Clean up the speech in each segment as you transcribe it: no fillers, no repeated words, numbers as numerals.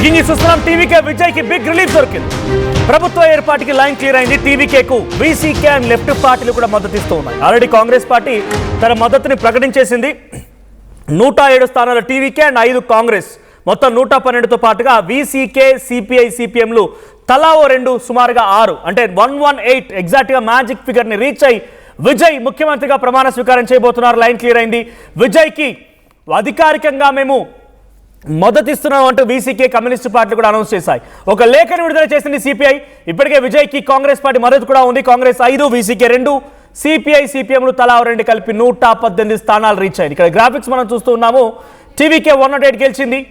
Breaking news చూస్తున్నాం. TVK Vijay కి big relief దొరికింది. ప్రభుత్వ ఏర్పాటుకి లైన్ క్లియర్ అయింది. టీవీకేకు వీసీకే అండ్ లెఫ్ట్ పార్టీలు కూడా మద్దతు ఇస్తూ ఉన్నాయి. ఆల్రెడీ కాంగ్రెస్ పార్టీ తన మద్దతుని ప్రకటించేసింది. 107 స్థానాల టీవీకే అండ్ 5 కాంగ్రెస్, మొత్తం 112తో పాటుగా వీసీకే, సిపిఐ, సిపిఎంలు తలా ఓ 2, సుమారుగా 6, అంటే 118 ఎగ్జాక్ట్గా మ్యాజిక్ ఫిగర్ని రీచ్ అయి విజయ్ ముఖ్యమంత్రిగా ప్రమాణ స్వీకారం చేయబోతున్నారు. లైన్ క్లియర్ అయింది. విజయ్కి అధికారికంగా మేము మద్దతిస్తున్నాం అంటూ వీసీకే, కమ్యూనిస్టు పార్టీలు కూడా అనౌన్స్ చేశాయి. ఒక లేఖను విడుదల చేసింది సిపిఐ. ఇప్పటికే విజయ్కి కాంగ్రెస్ పార్టీ మద్దతు కూడా ఉంది. కాంగ్రెస్ 5, వీసీకే 2, సిపిఐ, సిపిఎంలు తలా 2 కలిపి 118 స్థానాలు రీచ్ అయింది. ఇక్కడ గ్రాఫిక్స్ మనం చూస్తూ ఉన్నాము. టీవీకే 108 గెలిచింది.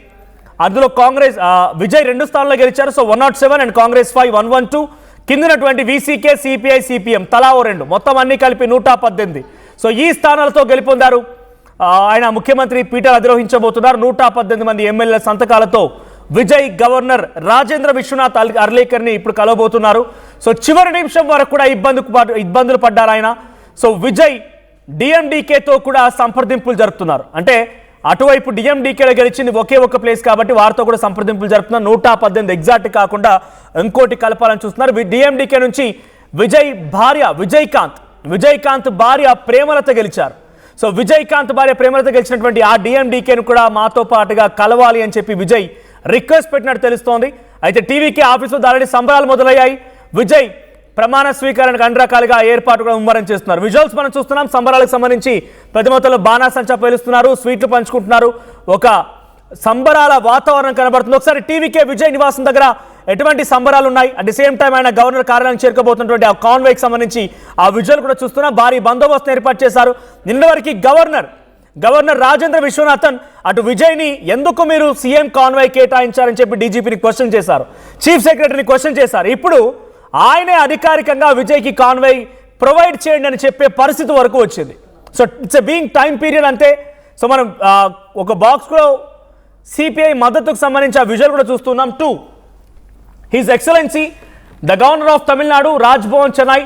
అందులో కాంగ్రెస్ విజయ్ 2 స్థానాల్లో గెలిచారు. So 107 and Congress 5, 112. కిందనటువంటి వీసీకే, సిపిఐ, సిపిఎం తలా 2, మొత్తం అన్ని కలిపి 118. సో ఈ స్థానాలతో గెలుపొందారు. ఆయన ముఖ్యమంత్రి పీఠాలు అధిరోహించబోతున్నారు. 118 మంది ఎమ్మెల్యేల సంతకాలతో విజయ్ గవర్నర్ రాజేంద్ర విశ్వనాథ్ అర్లేకర్ని ఇప్పుడు కలవబోతున్నారు. సో చివరి నిమిషం వరకు కూడా ఇబ్బందులు పడ్డారు ఆయన. సో విజయ్ డిఎండికేతో కూడా సంప్రదింపులు జరుపుతున్నారు. అంటే అటువైపు డిఎండికేలో గెలిచింది ఒకే ఒక ప్లేస్ కాబట్టి వారితో కూడా సంప్రదింపులు జరుపుతున్నారు. 118 ఎగ్జాక్ట్ కాకుండా ఇంకోటి కలపాలని చూస్తున్నారు. డిఎండికే నుంచి విజయ్ భార్య విజయకాంత్ భార్య ప్రేమలత గెలిచారు. సో విజయకాంత్ భార్య ప్రేమలత గెలిచినటువంటి ఆ డిఎండికేను కూడా మాతో పాటుగా కలవాలి అని చెప్పి విజయ్ రిక్వెస్ట్ పెట్టినట్టు తెలుస్తోంది. అయితే టీవీకే ఆఫీసులో ఆల్రెడీ సంబరాలు మొదలయ్యాయి. విజయ్ ప్రమాణ స్వీకారానికి అన్ని రకాలుగా ఏర్పాటు కూడా ముమ్మరం చేస్తున్నారు. విజువల్స్ మనం చూస్తున్నాం. సంబరాలకు సంబంధించి పెద్ద మొత్తంలో బాణాసంచా పేలుస్తున్నారు, స్వీట్లు పంచుకుంటున్నారు. ఒక సంబరాల వాతావరణం కనబడుతుంది. ఒకసారి టీవీకే విజయ్ నివాసం దగ్గర ఎటువంటి సంబరాలు ఉన్నాయి, అట్ ది సేమ్ టైం ఆయన గవర్నర్ కార్యాలయానికి చేరుకోబోతున్నటువంటి ఆ కాన్వేకి సంబంధించి ఆ విజువల్ కూడా చూస్తున్నాం. భారీ బందోబస్తు ఏర్పాటు చేశారు. నిన్న వరకు గవర్నర్ రాజేంద్ర విశ్వనాథన్ అటు విజయ్ని ఎందుకు మీరు సీఎం కాన్వాయ్ కేటాయించారని చెప్పి డీజీపీని క్వశ్చన్ చేశారు, చీఫ్ సెక్రటరీని క్వశ్చన్ చేశారు. ఇప్పుడు ఆయనే అధికారికంగా విజయ్కి కాన్వాయ్ ప్రొవైడ్ చేయండి అని చెప్పే పరిస్థితి వరకు వచ్చింది. So it's a being time period అంతే. సో మనం ఒక బాక్స్ కూడా సిపిఐ మద్దతుకు సంబంధించి ఆ విజువల్ కూడా చూస్తున్నాం. 2, His Excellency, the Governor of Tamil Nadu, Raj Bhavan, Chennai,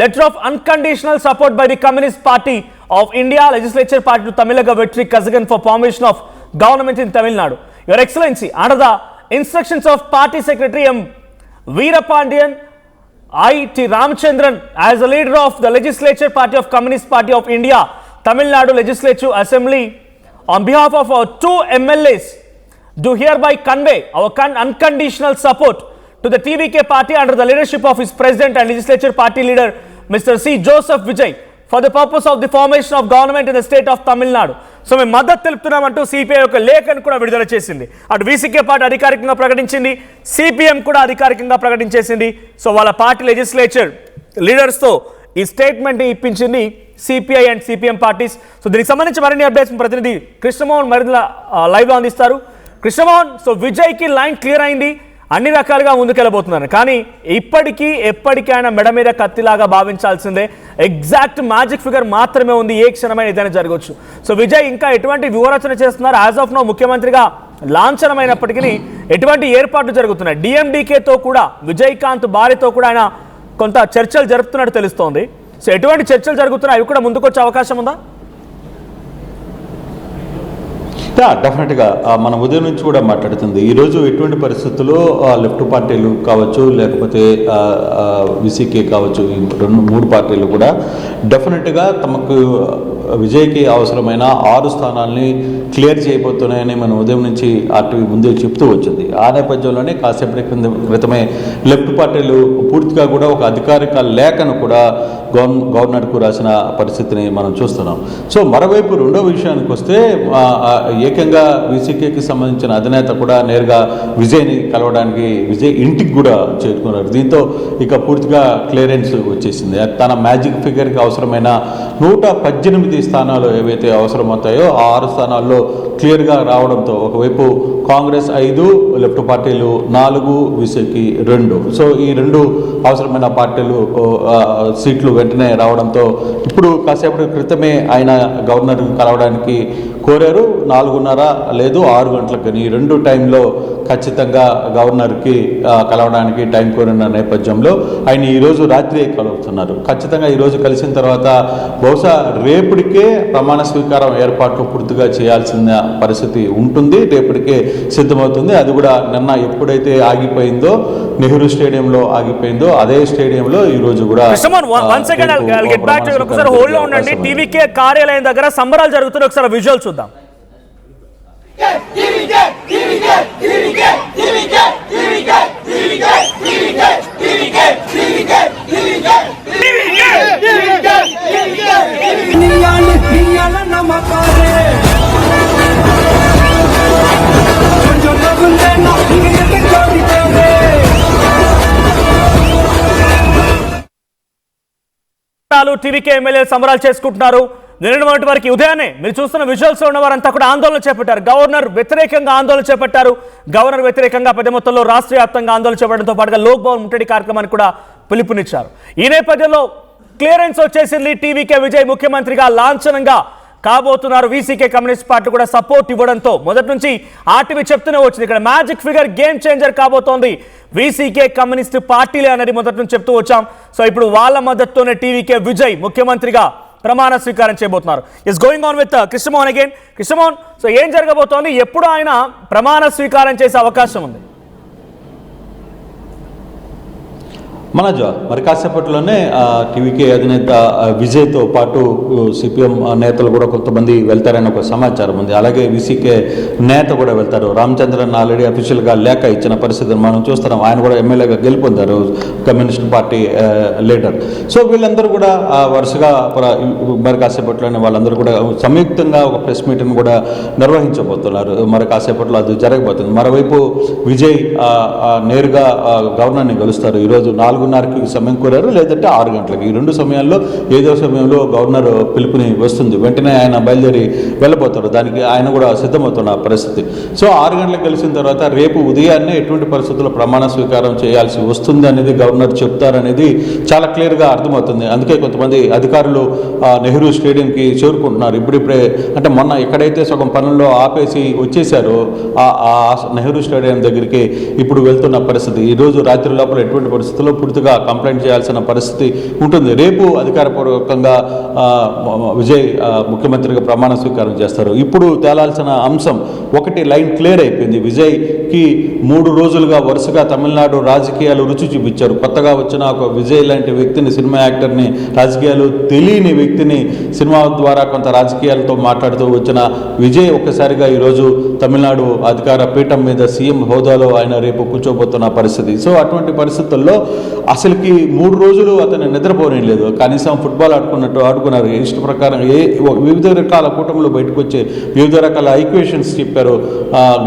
letter of unconditional support by the Communist Party of India, Legislature Party to Tamilaga Vetri Kazagan for formation of government in Tamil Nadu. Your Excellency, under the instructions of Party Secretary M. Veerapandiyan, I.T. Ramchandran, as the leader of the Legislature Party of Communist Party of India, Tamil Nadu Legislative Assembly, on behalf of our 2 MLAs, do hereby convey our unconditional support to the TVK party under the leadership of his president and legislature party leader Mr. C. Joseph Vijay for the purpose of the formation of government in the state of Tamil Nadu. So మేము మద్దతు తెలుపుతున్నామంటూ CPI ఒక లేఖను కూడా విడుదల చేసింది. అటు VCK party అధికారికంగా ప్రకటించింది, సిపిఎం కూడా అధికారికంగా ప్రకటించేసింది. సో వాళ్ళ పార్టీ లెజిస్లేచర్ లీడర్స్తో ఈ స్టేట్మెంట్ని ఇప్పించింది CPI and CPM parties. So దీనికి సంబంధించి మరిన్ని అప్డేట్స్ ప్రతినిధి కృష్ణమోహన్ మరింత లైవ్లో అందిస్తారు. కృష్ణమోహన్, సో విజయ్కి లైన్ క్లియర్ అయింది, అన్ని రకాలుగా ముందుకెళ్ళబోతున్నారు. కానీ ఎప్పటికైనా మెడ మీద కత్తిలాగా భావించాల్సిందే. ఎగ్జాక్ట్ మ్యాజిక్ ఫిగర్ మాత్రమే ఉంది, ఏ క్షణమైన ఏదైనా జరగవచ్చు. సో విజయ్ ఇంకా ఎటువంటి వ్యూహరచన చేస్తున్నారు? యాజ్ ఆఫ్ నో ముఖ్యమంత్రిగా లాంఛనమైనప్పటికీ ఎటువంటి ఏర్పాట్లు జరుగుతున్నాయి? డిఎండికేతో కూడా, విజయకాంత్ భార్యతో కూడా ఆయన కొంత చర్చలు జరుపుతున్నట్టు తెలుస్తోంది. సో ఎటువంటి చర్చలు జరుగుతున్నాయి, అవి కూడా ముందుకొచ్చే అవకాశం ఉందా? డెఫినెట్గా మన ఉదయం నుంచి కూడా మాట్లాడుతుంది. ఈరోజు ఎటువంటి పరిస్థితుల్లో లెఫ్ట్ పార్టీలు కావచ్చు, లేకపోతే విసికే కావచ్చు, ఈ 3 పార్టీలు కూడా డెఫినెట్గా తమకు విజయ్కి అవసరమైన 6 స్థానాలని క్లియర్ చేయబోతున్నాయని మన ఉదయం నుంచి ఆర్టీవీ ముందే చెప్తూ వచ్చింది. ఆ నేపథ్యంలోనే కాసేపటి క్రితమే లెఫ్ట్ పార్టీలు పూర్తిగా కూడా ఒక అధికారిక లేఖను కూడా గవర్నర్కు రాసిన పరిస్థితిని మనం చూస్తున్నాం. సో మరోవైపు రెండో విషయానికి వస్తే ఏకంగా వీసీకేకి సంబంధించిన అధినేత కూడా నేరుగా విజయ్ని కలవడానికి విజయ్ ఇంటికి కూడా చేరుకున్నారు. దీంతో ఇక పూర్తిగా క్లియరెన్స్ వచ్చేసింది. తన మ్యాజిక్ ఫిగర్కి అవసరమైన 118 స్థానాలు ఏవైతే అవసరమవుతాయో ఆ 6 స్థానాల్లో క్లియర్గా రావడంతో ఒకవైపు కాంగ్రెస్ 5, లెఫ్ట్ పార్టీలు 4, వీసీకి 2. సో ఈ 2 అవసరమైన పార్టీలు సీట్లు వెంటనే రావడంతో ఇప్పుడు కాసేపటి క్రితమే ఆయన గవర్నర్ కలవడానికి కోరారు. 4:30 లేదు 6 గంటలకు, ఈ 2 టైంలో ఖచ్చితంగా గవర్నర్కి కలవడానికి టైం కోరిన నేపథ్యంలో ఆయన ఈరోజు రాత్రి కలుపుతున్నారు. ఖచ్చితంగా ఈరోజు కలిసిన తర్వాత బహుశా రేపటి రేపటికే ప్రమాణ స్వీకారం ఏర్పాట్లు పూర్తిగా చేయాల్సిన పరిస్థితి ఉంటుంది. రేపటికే సిద్ధమవుతుంది. అది కూడా నిన్న ఎప్పుడైతే ఆగిపోయిందో, నెహ్రూ స్టేడియంలో ఆగిపోయిందో అదే స్టేడియంలో ఈ రోజు కూడా టీవీకే కార్యాలయం దగ్గర సంబరాలు జరుగుతున్నాయి. ఒకసారి విజువల్ చూద్దాం. టీవీకే ఎమ్మెల్యే సంబరాలు చేసుకుంటున్నారు. నిన్నటి వరకు ఉదయాన్నే మీరు చూస్తున్న విజువల్స్ ఉన్న వారంతా కూడా ఆందోళన చేపట్టారు. గవర్నర్ వ్యతిరేకంగా ఆందోళన చేపట్టారు. గవర్నర్ వ్యతిరేకంగా పెద్ద మొత్తంలో రాష్ట్ర వ్యాప్తంగా ఆందోళన చేపట్టడంతో పాటుగా లోక్ భవన్ ముట్టడి కార్యక్రమానికి కూడా పిలుపునిచ్చారు. ఈ నేపథ్యంలో క్లియరెన్స్ వచ్చేసింది. టీవీకే విజయ్ ముఖ్యమంత్రిగా లాంఛనంగా కాబోతున్నారు. వీసీకే కమ్యూనిస్ట్ పార్టీ కూడా సపోర్ట్ ఇవ్వడంతో మొదటి నుంచి ఆర్టీవీ చెప్తూనే వచ్చింది, ఇక్కడ మ్యాజిక్ ఫిగర్ గేమ్ చేంజర్ కాబోతోంది వీసీకే కమ్యూనిస్ట్ పార్టీలే అనేది మొదటి నుంచి చెప్తూ వచ్చాం. సో ఇప్పుడు వాళ్ళ మద్దతుతోనే టీవీకే విజయ్ ముఖ్యమంత్రిగా ప్రమాణ స్వీకారం చేయబోతున్నారు. Is going on with Krishnamohan again. Krishnamohan, so ఏం జరగబోతోంది? ఎప్పుడు ఆయన ప్రమాణ స్వీకారం చేసే అవకాశం ఉంది? మనోజ్, మరి కాసేపట్లోనే టీవీకే అధినేత విజయ్తో పాటు సిపిఎం నేతలు కూడా కొంతమంది వెళ్తారని ఒక సమాచారం ఉంది. అలాగే వీసీకే నేత కూడా వెళ్తారు. రామచంద్రన్ ఆల్రెడీ అఫీషియల్గా లేఖ ఇచ్చిన పరిస్థితిని మనం చూస్తున్నాం. ఆయన కూడా ఎమ్మెల్యేగా గెలుపొందారు, కమ్యూనిస్ట్ పార్టీ లీడర్. సో వీళ్ళందరూ కూడా వరుసగా మరి కాసేపట్లోనే వాళ్ళందరూ కూడా సంయుక్తంగా ఒక ప్రెస్ మీట్ని కూడా నిర్వహించబోతున్నారు. మరి కాసేపట్లో అది జరగబోతుంది. మరోవైపు విజయ్ నేరుగా గవర్నర్ని గెలుస్తారు. ఈరోజు 4:30కి సమయం కోరారు, లేదంటే 6 గంటలకి. ఈ రెండు సమయాల్లో ఏదో సమయంలో గవర్నర్ పిలుపుని వస్తుంది. వెంటనే ఆయన బయలుదేరి వెళ్ళబోతారు. దానికి ఆయన కూడా సిద్ధమవుతున్న పరిస్థితి. సో 6 గంటలకు కలిసిన తర్వాత రేపు ఉదయాన్నే ఎటువంటి పరిస్థితుల్లో ప్రమాణ స్వీకారం చేయాల్సి వస్తుంది అనేది గవర్నర్ చెప్తారనేది చాలా క్లియర్గా అర్థమవుతుంది. అందుకే కొంతమంది అధికారులు నెహ్రూ స్టేడియంకి చేరుకుంటున్నారు. ఇప్పుడిప్పుడే, అంటే మొన్న ఎక్కడైతే సగం పనుల్లో ఆపేసి వచ్చేసారో ఆ నెహ్రూ స్టేడియం దగ్గరికి ఇప్పుడు వెళ్తున్న పరిస్థితి. ఈరోజు రాత్రి లోపల ఎటువంటి పరిస్థితుల్లో పూర్తిగా కంప్లైంట్ చేయాల్సిన పరిస్థితి ఉంటుంది. రేపు అధికారపూర్వకంగా విజయ్ ముఖ్యమంత్రిగా ప్రమాణ స్వీకారం చేస్తారు. ఇప్పుడు తేలాల్సిన అంశం ఒకటి లైన్ క్లియర్ అయిపోయింది. విజయ్కి 3 రోజులుగా వరుసగా తమిళనాడు రాజకీయాలు రుచి చూపించారు. కొత్తగా వచ్చిన ఒక విజయ్ లాంటి వ్యక్తిని, సినిమా యాక్టర్ని, రాజకీయాలు తెలియని వ్యక్తిని సినిమా ద్వారా కొంత రాజకీయాలతో మాట్లాడుతూ వచ్చిన విజయ్ ఒక్కసారిగా ఈరోజు తమిళనాడు అధికార పీఠం మీద సీఎం హోదాలో ఆయన రేపు కూర్చోబోతున్న పరిస్థితి. సో అటువంటి పరిస్థితుల్లో అసలుకి 3 రోజులు అతను నిద్రపోలేదు. కనీసం ఫుట్బాల్ ఆడుకున్నట్టు ఆడుకున్నారు. ఇష్ట ప్రకారం వివిధ రకాల కూటములు బయటకు వచ్చే వివిధ రకాల ఈక్వేషన్స్ చెప్పారు.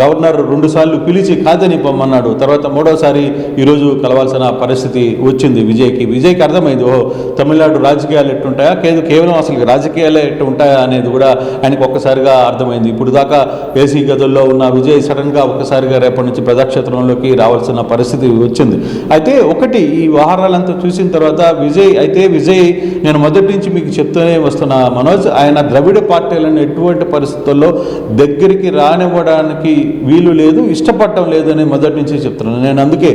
గవర్నర్ 2 సార్లు పిలిచి కాదని పొమ్మన్నాడు. తర్వాత 3వసారి ఈరోజు కలవాల్సిన పరిస్థితి వచ్చింది విజయ్కి. విజయ్కి అర్థమైంది, ఓహో తమిళనాడు రాజకీయాలు ఎట్టుంటాయా, కేవలం అసలు రాజకీయాలే ఎట్టు ఉంటాయా అనేది కూడా ఆయనకు ఒక్కసారిగా అర్థమైంది. ఇప్పుడు దాకా ఏసీ గదుల్లో ఉన్న విజయ్ సడన్గా ఒక్కసారిగా రేపటి నుంచి ప్రజాక్షేత్రంలోకి రావాల్సిన పరిస్థితి వచ్చింది. అయితే ఒకటి, ఈ వ్యవహారాలంతా చూసిన తర్వాత విజయ్ నేను మొదటి నుంచి మీకు చెప్తూనే వస్తున్నా మనోజ్, ఆయన ద్రవిడ పార్టీలను ఎటువంటి పరిస్థితుల్లో దగ్గరికి రానివ్వడానికి వీలు లేదు, ఇష్టపడటం లేదు అని మొదటి నుంచి చెప్తున్నాను నేను. అందుకే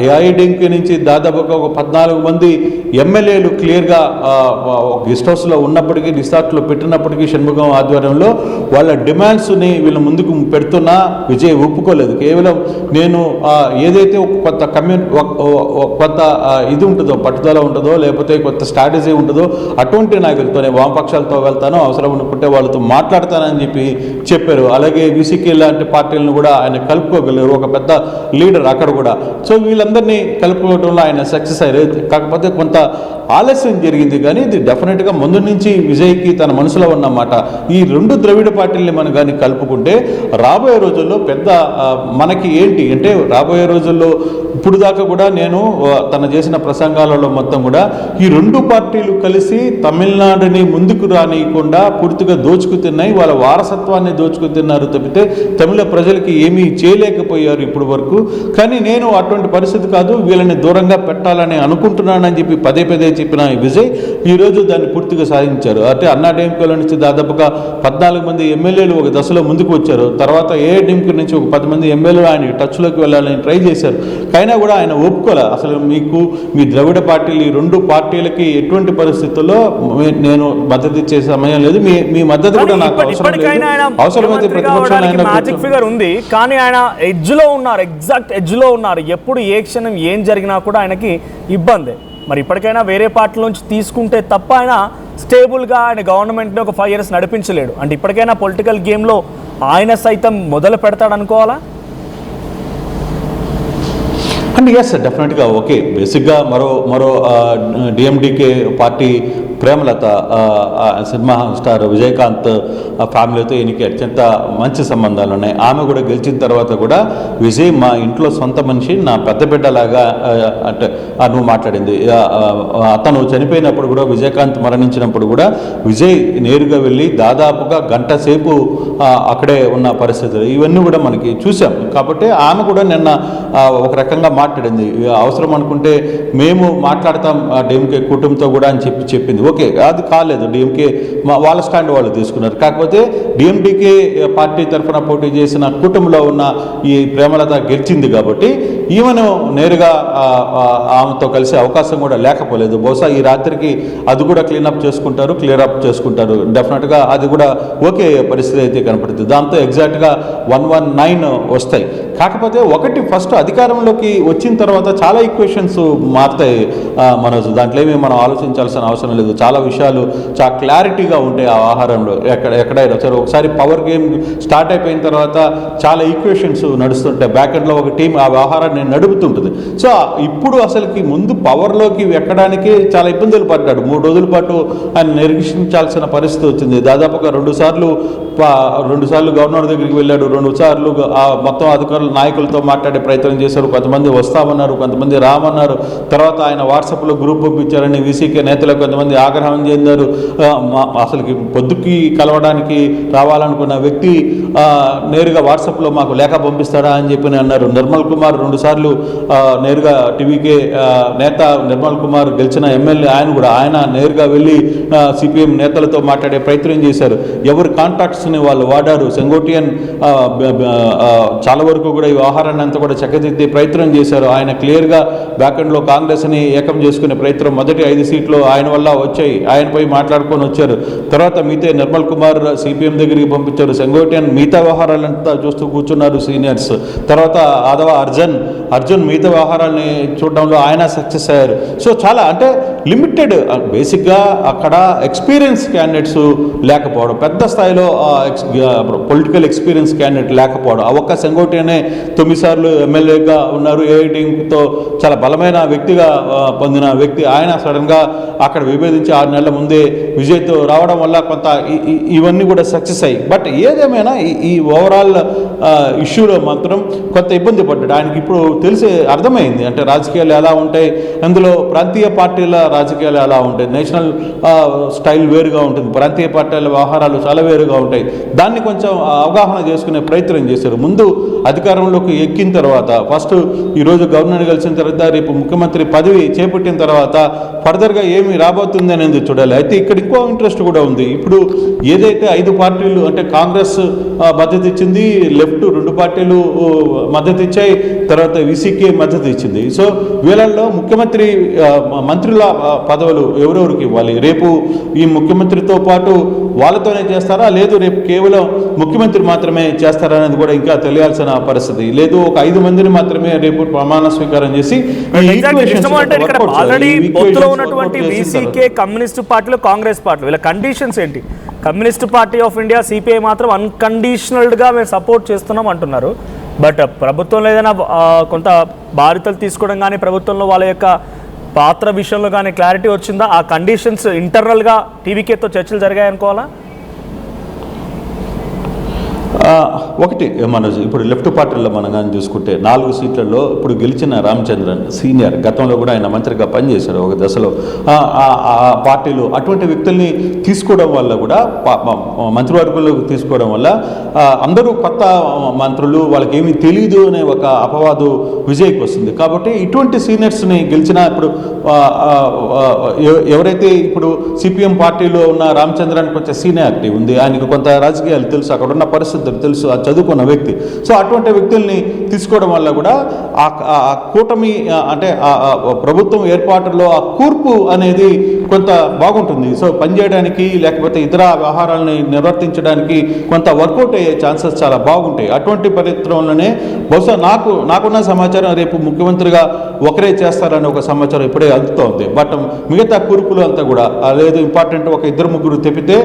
ఏఐడిఎంకే నుంచి దాదాపుగా ఒక 14 మంది ఎమ్మెల్యేలు క్లియర్గా గెస్ట్ హౌస్లో ఉన్నప్పటికీ, రిసార్ట్లో పెట్టినప్పటికీ షణ్ముఖం ఆధ్వర్యంలో వాళ్ళ డిమాండ్స్ని వీళ్ళు ముందుకు పెడుతున్నా విజయ్ ఒప్పుకోలేదు. కేవలం నేను ఏదైతే కొత్త ఇది ఉంటుందో, పట్టుదల ఉంటుందో, లేకపోతే కొత్త స్ట్రాటజీ ఉంటుందో అటువంటి నాయకులతోనే, వామపక్షాలతో వెళ్తాను, అవసరం అనుకుంటే వాళ్ళతో మాట్లాడతానని చెప్పారు. అలాగే వీసీకే లాంటి పార్టీలను కూడా ఆయన కలుపుకోగలరు, ఒక పెద్ద లీడర్ అక్కడ కూడా. సో వీళ్ళందరినీ కలుపుకోవడంలో ఆయన సక్సెస్ అయ్యారు. కాకపోతే కొంత ఆలస్యం జరిగింది, కానీ ఇది డెఫినెట్గా ముందు నుంచి విజయ్కి తన మనసులో ఉన్నమాట. ఈ 2 ద్రవిడ పార్టీల్ని మనం కానీ కలుపుకుంటే రాబోయే రోజుల్లో పెద్ద మనకి ఏంటి అంటే, రాబోయే రోజుల్లో ఇప్పుడు దాకా కూడా నేను తను చేసిన ప్రసంగాలలో మొత్తం కూడా ఈ 2 పార్టీలు కలిసి తమిళనాడుని ముందుకు రానియకుండా పూర్తిగా దోచుకుతున్నాయి, వాళ్ళ వారసత్వాన్ని దోచుకుతున్నారు తప్పితే తమిళ ప్రజలకి ఏమీ చేయలేకపోయారు ఇప్పుడు వరకు. కానీ నేను అటువంటి పరిస్థితి కాదు, వీళ్ళని దూరంగా పెట్టాలని అనుకుంటున్నానని చెప్పి పదే పదే చెప్పిన విజయ్ ఈరోజు దాన్ని పూర్తిగా సాధించారు. అంటే అన్నాడీఎంకేలో నుంచి దాదాపుగా 14 మంది ఎమ్మెల్యేలు ఒక దశలో ముందుకు వచ్చారు. తర్వాత ఏఐడీఎంకే నుంచి ఒక 10 మంది ఎమ్మెల్యేలు ఆయన టచ్లోకి వెళ్ళాలని ట్రై చేశారు. అయినా కూడా ఆయన ఒప్పుకోలే. అసలు మీ ద్రవిడ పార్టీలు ఈ 2 పార్టీలకి ఎటువంటి పరిస్థితుల్లో నేను మద్దతు ఇచ్చే సమయం లేదు, మీ మద్దతు కూడా నాకు అవసరం లేదు, అవసరమైతే ప్రతిపక్షంలో మ్యాజిక్ ఫిగర్ ఉంది. కానీ ఆయన ఎడ్జ్ లో ఉన్నారు, ఎగ్జాక్ట్ ఎడ్జ్ లో ఉన్నారు. ఎప్పుడు ఏ క్షణం ఏం జరిగినా కూడా ఆయనకి ఇబ్బంది. మరి ఇప్పటికైనా వేరే పార్టీల నుంచి తీసుకుంటే తప్ప ఆయన స్టేబుల్గా ఆయన గవర్నమెంట్ని ఒక 5 years నడిపించలేడు. అంటే ఇప్పటికైనా పొలిటికల్ గేమ్లో ఆయన సైతం మొదలు పెడతాడు అనుకోవాలా? అంటే ఎస్ డెఫినెట్గా ఓకే. బేసిక్గా మరో DMDK party Premalatha cinema star Vijayakanth ఫ్యామిలీతో ఈయనకి అత్యంత మంచి సంబంధాలు ఉన్నాయి. ఆమె కూడా గెలిచిన తర్వాత కూడా విజయ్ మా ఇంట్లో సొంత మనిషి, నా పెద్ద బిడ్డలాగా అంటే నువ్వు మాట్లాడింది. అతను చనిపోయినప్పుడు కూడా, విజయకాంత్ మరణించినప్పుడు కూడా విజయ్ నేరుగా వెళ్ళి దాదాపుగా గంట సేపు అక్కడే ఉన్న పరిస్థితులు ఇవన్నీ కూడా మనకి చూసాం. కాబట్టి ఆమె కూడా నిన్న ఒక రకంగా మాట్లాడింది. అవసరం అనుకుంటే మేము మాట్లాడతాం డిఎంకే కుటుంబంతో కూడా అని చెప్పింది. ఓకే, అది కాలేదు. డిఎంకే వాళ్ళ స్టాండ్ వాళ్ళు తీసుకున్నారు. కాకపోతే డిఎండికే పార్టీ తరఫున పోటీ చేసిన కుటుంబంలో ఉన్న ఈ ప్రేమలత గెలిచింది కాబట్టి ఈమెను నేరుగా ఆమెతో కలిసే అవకాశం కూడా లేకపోలేదు. బహుశా ఈ రాత్రికి అది కూడా క్లీర్ అప్ చేసుకుంటారు. డెఫినెట్గా అది కూడా ఓకే పరిస్థితి అయితే కనపడుతుంది. దాంతో ఎగ్జాక్ట్గా 119 వస్తాయి. కాకపోతే ఒకటి, ఫస్ట్ అధికారంలోకి వచ్చిన తర్వాత చాలా ఈక్వేషన్స్ మారుతాయి మనోజ్. దాంట్లో ఏమీ మనం ఆలోచించాల్సిన అవసరం లేదు. చాలా విషయాలు చాలా క్లారిటీగా ఉంటాయి ఆ ఆహారంలో. ఎక్కడైనా సరే ఒకసారి పవర్ గేమ్ స్టార్ట్ అయిపోయిన తర్వాత చాలా ఈక్వేషన్స్ నడుస్తుంటాయి. బ్యాక్ ఎండ్లో ఒక టీం ఆ వ్యవహారాన్ని నడుపుతుంటుంది. సో ఇప్పుడు అసలుకి ముందు పవర్లోకి ఎక్కడానికి చాలా ఇబ్బందులు పడ్డాడు. 3 రోజుల పాటు ఆయన నిరీక్షించాల్సిన పరిస్థితి వచ్చింది. దాదాపుగా 2 సార్లు గవర్నర్ దగ్గరికి వెళ్ళాడు. 2 సార్లు మొత్తం అధికారులు నాయకులతో మాట్లాడే ప్రయత్నం చేశారు. కొంతమంది వస్తామన్నారు, కొంతమంది రామన్నారు. తర్వాత ఆయన వాట్సాప్లో గ్రూప్ పంపించారని వీసీకే నేతలు కొంతమంది ఆగ్రహం చెందారు. అసలుకి పొద్దుకి కలవడానికి రావాలనుకున్న వ్యక్తి నేరుగా వాట్సాప్లో మాకు లేఖ పంపిస్తాడా అని చెప్పి అన్నారు. నిర్మల్ కుమార్ 2 సార్లు నేరుగా టీవీకే నేత నిర్మల్ కుమార్ గెలిచిన ఎమ్మెల్యే ఆయన నేరుగా వెళ్ళి సిపిఎం నేతలతో మాట్లాడే ప్రయత్నం చేశారు. ఎవరి కాంటాక్ట్స్ని వాళ్ళు వాడారు. సెంగోటియన్ చాలా వరకు కూడా ఈ వ్యవహారాన్ని అంతా కూడా చక్కదిద్దే ప్రయత్నం చేశారు. ఆయన క్లియర్గా బ్యాకెండ్లో కాంగ్రెస్ని ఏకం చేసుకునే ప్రయత్నం, మొదటి 5 సీట్లు ఆయన వల్ల వచ్చాయి, ఆయనపై మాట్లాడుకొని వచ్చారు. తర్వాత మిగతా నిర్మల్ కుమార్ సిపిఎం దగ్గరికి పంపించారు. సెంగోటియన్ మిగతా వ్యవహారాలంతా చూస్తూ కూర్చున్నారు సీనియర్స్. తర్వాత ఆదవ అర్జున్ మిగతా వ్యవహారాన్ని చూడడంలో ఆయన సక్సెస్ అయ్యారు. సో చాలా అంటే లిమిటెడ్, బేసిక్గా అక్కడ ఎక్స్పీరియన్స్ క్యాండిడేట్స్ లేకపోవడం, పెద్ద స్థాయిలో పొలిటికల్ ఎక్స్పీరియన్స్ క్యాండిడేట్ లేకపోవడం. ఆ ఒక్క సెంగోటియనే 9 సార్లు ఎమ్మెల్యేగా ఉన్నారు. ఏఐటీతో చాలా బలమైన వ్యక్తిగా పొందిన వ్యక్తి. ఆయన సడన్గా అక్కడ విభేదించి 6 నెలల ముందే విజయ్తో రావడం వల్ల కొంత ఇవన్నీ కూడా సక్సెస్ అయ్యి. బట్ ఏదేమైనా ఈ ఓవరాల్ ఇష్యూలో మాత్రం కొంత ఇబ్బంది పడ్డాడు. ఆయనకి ఇప్పుడు అర్థమైంది అంటే రాజకీయాలు ఎలా ఉంటాయి, అందులో ప్రాంతీయ పార్టీల రాజకీయాలు ఎలా ఉంటాయి, నేషనల్ స్టైల్ వేరుగా ఉంటుంది, ప్రాంతీయ పార్టీల వ్యవహారాలు చాలా వేరుగా ఉంటాయి. దాన్ని కొంచెం అవగాహన చేసుకునే ప్రయత్నం చేశారు. ముందు అధికారంలోకి ఎక్కిన తర్వాత, ఫస్ట్ ఈరోజు గవర్నర్ కలిసిన తర్వాత, రేపు ముఖ్యమంత్రి పదవి చేపట్టిన తర్వాత ఫర్దర్గా ఏమి రాబోతుంది అనేది చూడాలి. అయితే ఇక్కడ ఇంకో ఇంట్రెస్ట్ కూడా ఉంది. ఇప్పుడు ఏదైతే 5 పార్టీలు అంటే కాంగ్రెస్ మద్దతు ఇచ్చింది, లెఫ్ట్ 2 పార్టీలు మద్దతు ఇచ్చాయి, తర్వాత వీసీకే మద్దతు ఇచ్చింది. సో వీళ్ళల్లో మంత్రుల పదవులు ఎవరెవరికి ఇవ్వాలి? రేపు ఈ ముఖ్యమంత్రితో పాటు వాళ్ళతోనే చేస్తారా, లేదు రేపు కేవలం ముఖ్యమంత్రి మాత్రమే చేస్తారా అనేది కూడా ఇంకా తెలియాల్సిన పరిస్థితి. లేదు ఒక 5 మందిని మాత్రమే రేపు ప్రమాణ స్వీకారం చేసి ఆల్రెడీ పొత్తులో ఉన్నటువంటి వీసీకే, కమ్యూనిస్ట్ పార్టీలు, కాంగ్రెస్ పార్టీలు, వీళ్ళ కండిషన్స్ ఏంటి? Communist party of India CPI మాత్రం అన్కండిషనల్డ్గా మేము సపోర్ట్ చేస్తున్నాం అంటున్నారు. బట్ ప్రభుత్వంలో ఏదైనా కొంత బాధ్యతలు తీసుకోవడం కానీ, ప్రభుత్వంలో వాళ్ళ యొక్క పాత్ర విషయంలో కానీ క్లారిటీ వచ్చిందా? ఆ కండిషన్స్ ఇంటర్నల్గా టీవీకేతో చర్చలు జరిగాయనుకోవాలా? ఒకటి మనోజ్, ఇప్పుడు లెఫ్ట్ పార్టీల్లో మనం కానీ చూసుకుంటే 4 సీట్లలో ఇప్పుడు గెలిచిన రామచంద్రన్ సీనియర్, గతంలో కూడా ఆయన మంత్రిగా పనిచేశారు ఒక దశలో. పార్టీలు అటువంటి వ్యక్తుల్ని తీసుకోవడం వల్ల కూడా మంత్రివర్గంలోకి తీసుకోవడం వల్ల అందరూ కొత్త మంత్రులు, వాళ్ళకి ఏమీ తెలియదు అనే ఒక అపవాదు విజయ్కి వస్తుంది. కాబట్టి ఇటువంటి సీనియర్స్ని గెలిచినా ఇప్పుడు ఎవరైతే ఇప్పుడు సిపిఎం పార్టీలో ఉన్న రామచంద్రన్ కొంచెం సీనియారిటీ ఉంది, ఆయనకు కొంత రాజకీయాలు తెలుసు, అక్కడ ఉన్న పరిస్థితులు తెలుసు, ఆ చదువుకున్న వ్యక్తి. సో అటువంటి వ్యక్తుల్ని తీసుకోవడం వల్ల కూడా ఆ కూటమి అంటే ప్రభుత్వం ఏర్పాటులో ఆ కూర్పు అనేది కొంత బాగుంటుంది. సో పనిచేయడానికి లేకపోతే ఇతర వ్యవహారాలని నిర్వర్తించడానికి కొంత వర్కౌట్ అయ్యే ఛాన్సెస్ చాలా బాగుంటాయి. అటువంటి పరిస్థితుల్లోనే బహుశా నాకున్న సమాచారం రేపు ముఖ్యమంత్రిగా ఒకరే చేస్తారని ఒక సమాచారం ఇప్పుడే అందుతోంది. బట్ మిగతా కూర్పులు అంతా కూడా లేదు, ఇంపార్టెంట్ ఒక 2-3 తెప్పితే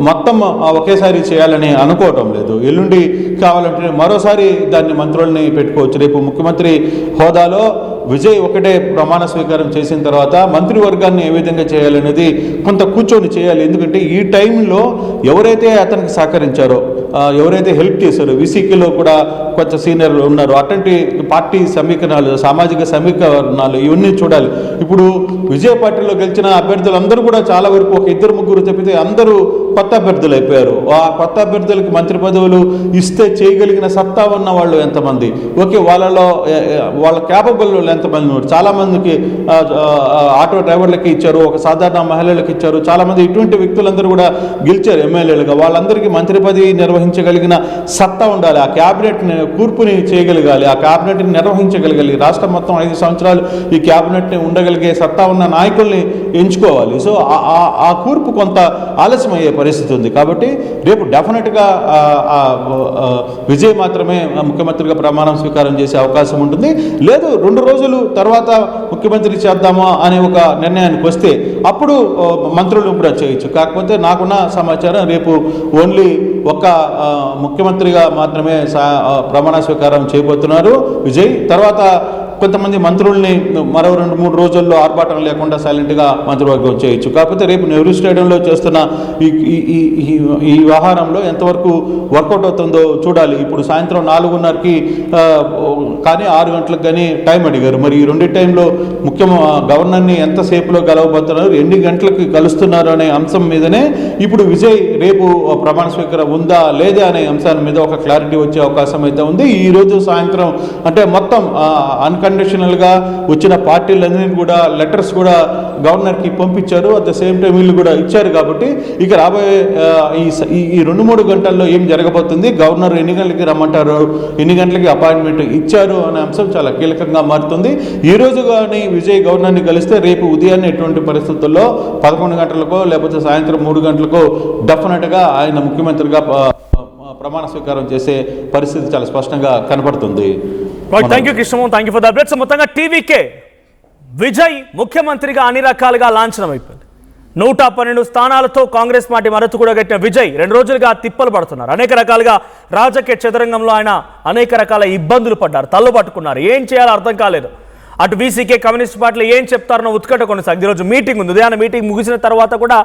మొత్తం ఒకేసారి చేయాలని అనుకోవటం లేదు. ఎల్లుండి కావాలంటే మరోసారి దాన్ని మంత్రుల్ని పెట్టుకోవచ్చు. రేపు ముఖ్యమంత్రి హోదాలో విజయ్ ఒకటే ప్రమాణ స్వీకారం చేసిన తర్వాత మంత్రివర్గాన్ని ఏ విధంగా చేయాలనేది కొంత కూర్చొని చేయాలి. ఎందుకంటే ఈ టైంలో ఎవరైతే అతనికి సహకరించారో, ఎవరైతే హెల్ప్ చేశారో, విసికేలో కూడా కొంచెం సీనియర్లు ఉన్నారు, అటువంటి పార్టీ సమీకరణాలు, సామాజిక సమీకరణాలు ఇవన్నీ చూడాలి. ఇప్పుడు విజయ పార్టీలో గెలిచిన అభ్యర్థులందరూ కూడా చాలా వరకు ఒక 2-3 తప్పితే అందరూ కొత్త అభ్యర్థులు అయిపోయారు. ఆ కొత్త అభ్యర్థులకి మంత్రి పదవులు ఇస్తే చేయగలిగిన సత్తా ఉన్న వాళ్ళు ఎంతమంది, ఓకే వాళ్ళ క్యాపబుల్ ఎంతమంది ఉన్నారు. చాలామందికి ఆటో డ్రైవర్లకి ఇచ్చారు, ఒక సాధారణ మహిళలకు ఇచ్చారు, చాలామంది ఇటువంటి వ్యక్తులందరూ కూడా గెలిచారు ఎమ్మెల్యేలుగా. వాళ్ళందరికీ మంత్రి పదవి నిర్వహించగలిగిన సత్తా ఉండాలి, ఆ క్యాబినెట్ కూర్పుని చేయగలగాలి, ఆ క్యాబినెట్ని నిర్వహించగలగాలి. రాష్ట్రం మొత్తం 5 సంవత్సరాలు ఈ క్యాబినెట్ని ఉండగలిగే సత్తా ఉన్న నాయకుల్ని ఎంచుకోవాలి. సో ఆ కూర్పు కొంత ఆలస్యం అయ్యే పరిస్థితి ఉంది. కాబట్టి రేపు డెఫినెట్గా విజయ్ మాత్రమే ముఖ్యమంత్రిగా ప్రమాణం స్వీకారం చేసే అవకాశం ఉంటుంది. లేదు 2 రోజులు తర్వాత ముఖ్యమంత్రి చేద్దామా అనే ఒక నిర్ణయానికి వస్తే అప్పుడు మంత్రులు కూడా చేయొచ్చు. కాకపోతే నాకున్న సమాచారం రేపు ఓన్లీ ఒక్క ముఖ్యమంత్రిగా మాత్రమే ప్రమాణ స్వీకారం చేయబోతున్నారు విజయ్. తర్వాత కొంతమంది మంత్రుల్ని మరో 2-3 రోజుల్లో ఆర్భాటం లేకుండా సైలెంట్గా మంత్రివర్గం చేయొచ్చు. కాకపోతే రేపు నెహ్రూ స్టేడియంలో చేస్తున్న ఈ వ్యవహారంలో ఎంతవరకు వర్కౌట్ అవుతుందో చూడాలి. ఇప్పుడు సాయంత్రం 4:30కి కానీ 6 గంటలకు కానీ టైం అడిగారు. మరి ఈ 2 టైంలో గవర్నర్ని ఎంతసేపులో కలవబోతున్నారు, ఎన్ని గంటలకి కలుస్తున్నారు అనే అంశం మీదనే ఇప్పుడు విజయ్ రేపు ప్రమాణ స్వీకారం ఉందా లేదా అనే అంశాల మీద ఒక క్లారిటీ వచ్చే అవకాశం అయితే ఉంది. ఈరోజు సాయంత్రం అంటే మొత్తం అన్కండిషనల్గా వచ్చిన పార్టీలన్నీ కూడా లెటర్స్ కూడా గవర్నర్కి పంపించారు. అట్ ద సేమ్ టైం వీళ్ళు కూడా ఇచ్చారు. కాబట్టి ఇక రాబోయే ఈ 2-3 గంటల్లో ఏం జరగబోతుంది, గవర్నర్ ఎన్ని గంటలకి రమ్మంటారు, ఎన్ని గంటలకి అపాయింట్మెంట్ ఇచ్చారు అనే అంశం చాలా కీలకంగా మారుతుంది. ఈ రోజు కానీ విజయ్ గవర్నర్ని కలిస్తే రేపు ఉదయాన్నే ఎటువంటి పరిస్థితుల్లో 11 గంటలకో లేకపోతే సాయంత్రం 3 గంటలకో డెఫినెట్గా ఆయన ముఖ్యమంత్రిగా ప్రమాణ స్వీకారం చేసే పరిస్థితి చాలా స్పష్టంగా కనపడుతుంది. Thank you Krishnamohan, thank you for the updates. మొత్తంగా టీవీకే విజయ్ ముఖ్యమంత్రిగా అన్ని రకాలుగా లాంఛనం అయిపోయింది. 112 స్థానాలతో కాంగ్రెస్ పార్టీ మద్దతు కూడా కట్టిన విజయ్ 2 రోజులుగా తిప్పలు పడుతున్నారు. అనేక రకాలుగా రాజకీయ చదరంగంలో ఆయన అనేక రకాల ఇబ్బందులు పడ్డారు, తల్లు పట్టుకున్నారు. ఏం చేయాలో అర్థం కాలేదు. అటు వీసీకే కమ్యూనిస్ట్ పార్టీలు ఏం చెప్తారన్న ఉత్కట కొనసాగింది. ఈరోజు మీటింగ్ ఉంది, ఉదయాన్నే మీటింగ్ ముగిసిన తర్వాత కూడా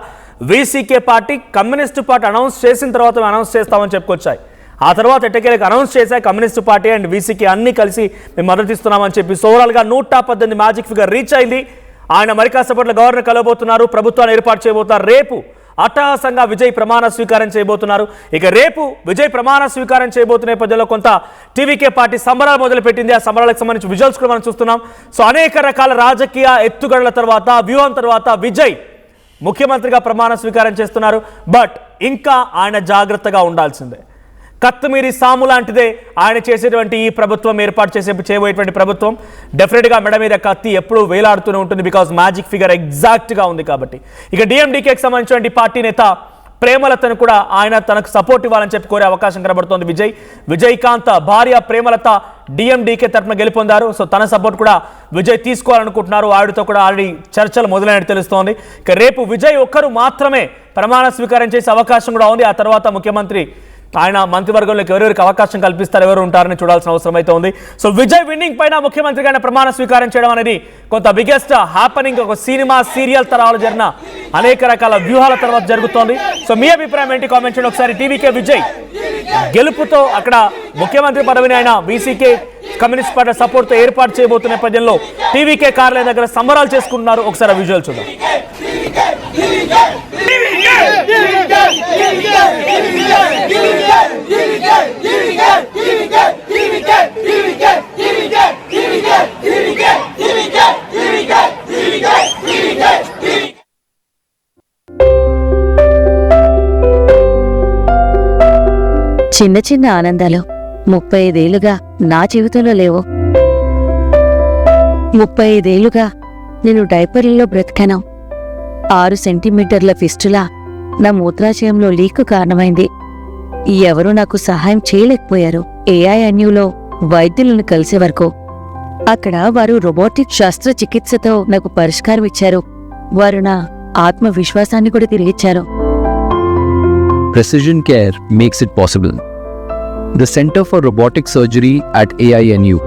VCK party communist party announce చేసిన తర్వాత అనౌన్స్ చేస్తామని చెప్పుకొచ్చాయి. ఆ తర్వాత ఎట్టకేలకు అనౌన్స్ చేశాయి కమ్యూనిస్ట్ పార్టీ అండ్ వీసీకే అన్ని కలిసి మేము మద్దతు ఇస్తున్నామని చెప్పి. సో ఓవరాల్గా 118 మ్యాజిక్ ఫిగర్ రీచ్ అయింది. ఆయన మరి కాసేపట్లో గవర్నర్ కలవబోతున్నారు, ప్రభుత్వాన్ని ఏర్పాటు చేయబోతున్నారు. రేపు అట్టహాసంగా విజయ్ ప్రమాణ స్వీకారం చేయబోతున్నారు. ఇక రేపు విజయ్ ప్రమాణ స్వీకారం చేయబోతున్న నేపథ్యంలో కొంత టీవీకే పార్టీ సంబరాలు మొదలుపెట్టింది. ఆ సంబరాలకు సంబంధించి విజువల్స్ కూడా మనం చూస్తున్నాం. సో అనేక రకాల రాజకీయ ఎత్తుగడల తర్వాత, వ్యూహం తర్వాత విజయ్ ముఖ్యమంత్రిగా ప్రమాణ స్వీకారం చేస్తున్నారు. బట్ ఇంకా ఆయన జాగ్రత్తగా ఉండాల్సిందే. కత్తిమీరి సాము లాంటిదే ఆయన చేసేటువంటి ఈ ప్రభుత్వం, ఏర్పాటు చేయబోయేటువంటి ప్రభుత్వం. డెఫినెట్గా మెడ మీద కత్తి ఎప్పుడూ వేలాడుతూనే ఉంటుంది, బికాజ్ మ్యాజిక్ ఫిగర్ ఎగ్జాక్ట్గా ఉంది కాబట్టి. ఇక డిఎండికేకి సంబంధించిన పార్టీ నేత ప్రేమలతను కూడా ఆయన తనకు సపోర్ట్ ఇవ్వాలని చెప్పి కోరే అవకాశం కనబడుతోంది విజయకాంత్ భార్య ప్రేమలత డిఎండికే తరఫున గెలుపొందారు. సో తన సపోర్ట్ కూడా విజయ్ తీసుకోవాలనుకుంటున్నారు. ఆవిడతో కూడా ఆల్రెడీ చర్చలు మొదలైనట్టు తెలుస్తోంది. ఇక రేపు విజయ్ ఒక్కరు మాత్రమే ప్రమాణ స్వీకారం చేసే అవకాశం కూడా ఉంది. ఆ తర్వాత ముఖ్యమంత్రి ఆయన మంత్రివర్గంలోకి ఎవరెవరికి అవకాశం కల్పిస్తారు, ఎవరు ఉంటారని చూడాల్సిన అవసరం అయితే ఉంది. సో విజయ్ విన్నింగ్ పైన ముఖ్యమంత్రిగా ప్రమాణ స్వీకారం చేయడం అనేది కొంత బిగ్గెస్ట్ హ్యాపనింగ్. ఒక సినిమా సీరియల్ తరాలు జరిగిన అనేక రకాల వ్యూహాల తర్వాత జరుగుతోంది. సో మీ అభిప్రాయం ఏంటి? కామెంట్ చేయండి ఒకసారి. టీవీకే విజయ్ గెలుపుతో అక్కడ ముఖ్యమంత్రి పదవిని ఆయన వీసీకే కమ్యూనిస్ట్ పార్టీ సపోర్ట్తో ఏర్పాటు చేయబోతున్న నేపథ్యంలో టీవీకే కార్యాలయం దగ్గర సంబరాలు చేసుకుంటున్నారు. ఒకసారి విజువల్ చూద్దాం. చిన్న చిన్న ఆనందాలు 35 ఏళ్లుగా నా జీవితంలో లేవు. 35 ఏళ్లుగా నేను డైపర్లలో బ్రతికాను. 6 సెంటీమీటర్ల ఫిస్టులా నా మూత్రాశయంలో లీకు కారణమైంది. ఎవరూ నాకు సహాయం చేయలేకపోయారు. AINUలో వైద్యులను కలిసే వరకు అక్కడ వారు రోబోటిక్ శస్త్రచికిత్సతో నాకు పరిష్కారం ఇచ్చారు. వారు నా ఆత్మవిశ్వాసాన్ని కూడా తిరిగిచ్చారు. Precision care makes it possible. The Center for Robotic Surgery at AINU